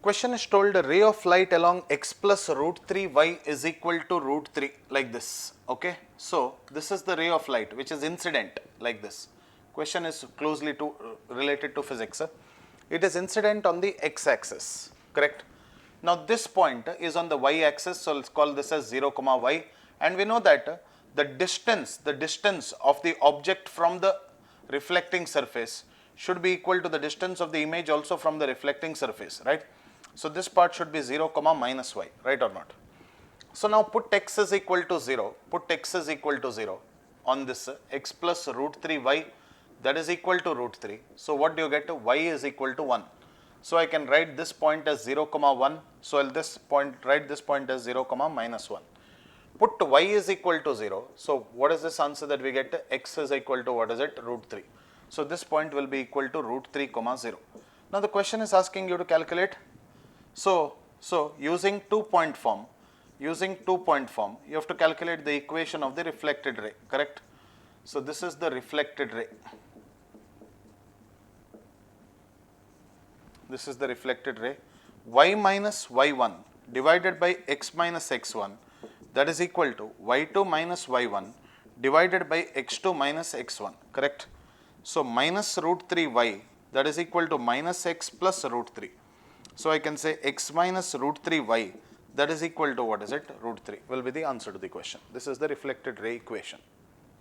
question is told a ray of light along x plus root 3 y is equal to root 3 like this. Okay. So, this is the ray of light which is incident like this. Question is closely related to physics. It is incident on the x axis, correct. Now, this point is on the y axis, so let's call this as 0 comma y, and we know that the distance of the object from the reflecting surface should be equal to the distance of the image also from the reflecting surface, right. So, this part should be 0 comma minus y, right or not. So, now put x is equal to 0, on this x plus root 3 y, that is equal to root 3. So, what do you get? Y is equal to 1. So, I can write this point as 0 comma 1. So, I'll write this point as 0 comma minus 1. Put y is equal to 0. So, what is this answer that we get? X is equal to what is it? Root 3. So, this point will be equal to root 3 comma 0. Now, the question is asking you to calculate. So using 2-point form, you have to calculate the equation of the reflected ray, correct. So, this is the reflected ray. This is the reflected ray. Y minus y1 divided by x minus x1, that is equal to y2 minus y1 divided by x2 minus x1, correct. So, minus root 3y, that is equal to minus x plus root 3. So, I can say x minus root 3y, that is equal to what is it? Root 3 will be the answer to the question. This is the reflected ray equation.